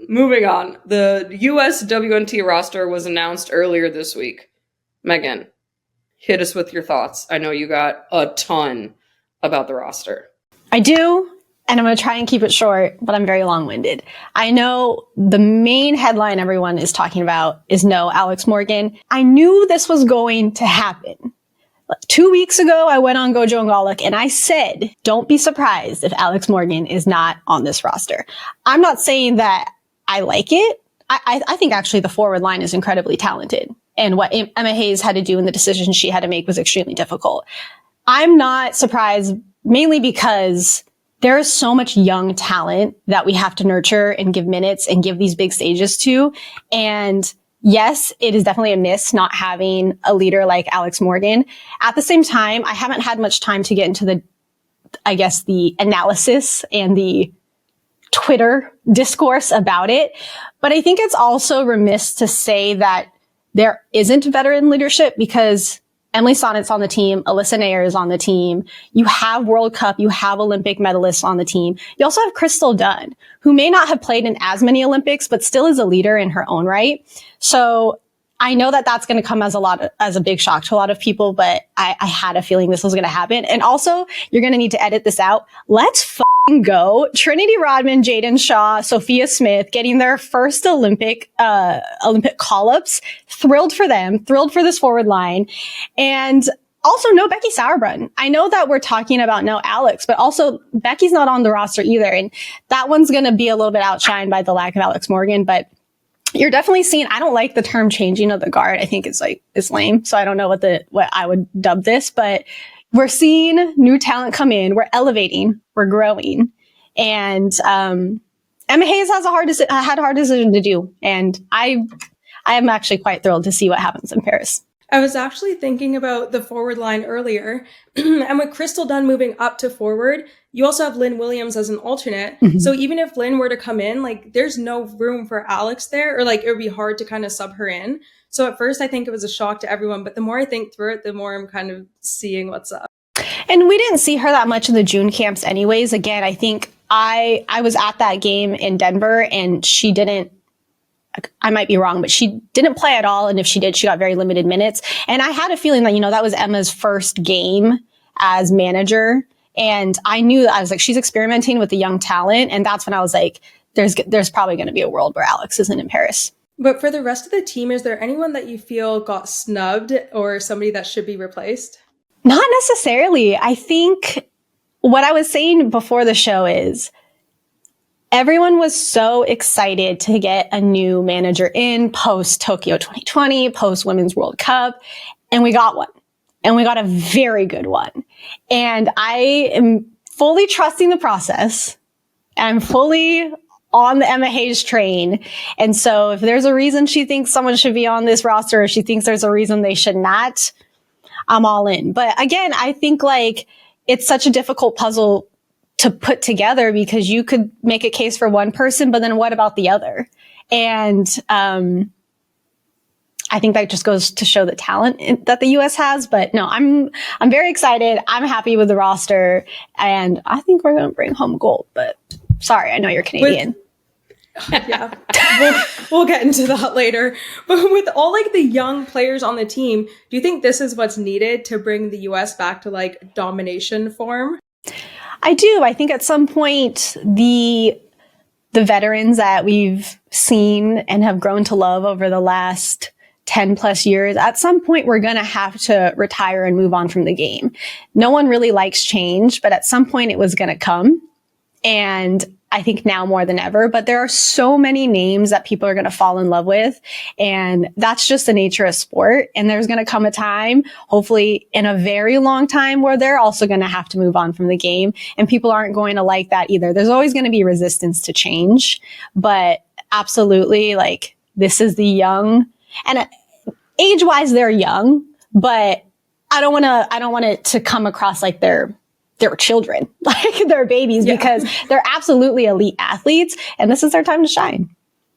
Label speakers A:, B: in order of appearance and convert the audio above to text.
A: moving on. The USWNT roster was announced earlier this week. Megan, hit us with your thoughts. I know you got a ton about the roster.
B: I do, and I'm going to try and keep it short, but I'm very long-winded. I know the main headline everyone is talking about is no Alex Morgan. I knew this was going to happen. 2 weeks ago, I went on Gojo and Golic and I said, don't be surprised if Alex Morgan is not on this roster. I'm not saying that I like it. I think actually the forward line is incredibly talented. And what Emma Hayes had to do and the decision she had to make was extremely difficult. I'm not surprised, mainly because there is so much young talent that we have to nurture and give minutes and give these big stages to. And yes, it is definitely a miss not having a leader like Alex Morgan. At the same time, I haven't had much time to get into the analysis and the Twitter discourse about it. But I think it's also remiss to say that there isn't veteran leadership because Emily Sonnet's on the team. Alyssa Nair is on the team. You have World Cup. You have Olympic medalists on the team. You also have Crystal Dunn, who may not have played in as many Olympics, but still is a leader in her own right. So I know that that's going to come as a big shock to a lot of people, but I had a feeling this was going to happen. And also, you're going to need to edit this out. Let's go. Trinity Rodman, Jaden Shaw, Sophia Smith getting their first Olympic call-ups. Thrilled for them. Thrilled for this forward line. And also no Becky Sauerbrunn. I know that we're talking about no Alex, but also Becky's not on the roster either. And that one's going to be a little bit outshined by the lack of Alex Morgan, but you're definitely seeing, I don't like the term changing of the guard. I think it's lame. So I don't know what I would dub this, but we're seeing new talent come in. We're elevating. We're growing. And Emma Hayes had a hard decision to do. And I am actually quite thrilled to see what happens in Paris.
C: I was actually thinking about the forward line earlier. And with Crystal Dunn moving up to forward, you also have Lynn Williams as an alternate. Mm-hmm. So even if Lynn were to come in, there's no room for Alex there, or it would be hard to kind of sub her in. So at first I think it was a shock to everyone, but the more I think through it, the more I'm kind of seeing what's up.
B: And we didn't see her that much in the June camps anyways. Again, I think I was at that game in Denver and she didn't, I might be wrong, but she didn't play at all. And if she did, she got very limited minutes. And I had a feeling that, that was Emma's first game as manager. And I knew, I was like, she's experimenting with the young talent. And that's when I was like, there's probably going to be a world where Alex isn't in Paris.
C: But for the rest of the team, is there anyone that you feel got snubbed or somebody that should be replaced?
B: Not necessarily. I think what I was saying before the show is everyone was so excited to get a new manager in post Tokyo 2020, post Women's World Cup, and we got one. And we got a very good one. And I am fully trusting the process. I'm fully on the Emma Hayes train. And so if there's a reason she thinks someone should be on this roster, or she thinks there's a reason they should not, I'm all in. But again, I think it's such a difficult puzzle to put together because you could make a case for one person, but then what about the other? And, I think that just goes to show the talent that the U.S. has. But no, I'm very excited. I'm happy with the roster, and I think we're going to bring home gold. But sorry, I know you're Canadian.
C: Yeah, we'll get into that later. But with all the young players on the team, do you think this is what's needed to bring the U.S. back to domination form?
B: I do. I think at some point the veterans that we've seen and have grown to love over the last 10 plus years, at some point we're going to have to retire and move on from the game. No one really likes change, but at some point it was going to come. And I think now more than ever, but there are so many names that people are going to fall in love with. And that's just the nature of sport. And there's going to come a time, hopefully in a very long time, where they're also going to have to move on from the game. And people aren't going to like that either. There's always going to be resistance to change, but absolutely, this is the young, and age-wise, they're young, but I don't want it to come across like they're children, they're babies, because they're absolutely elite athletes, and this is their time to shine.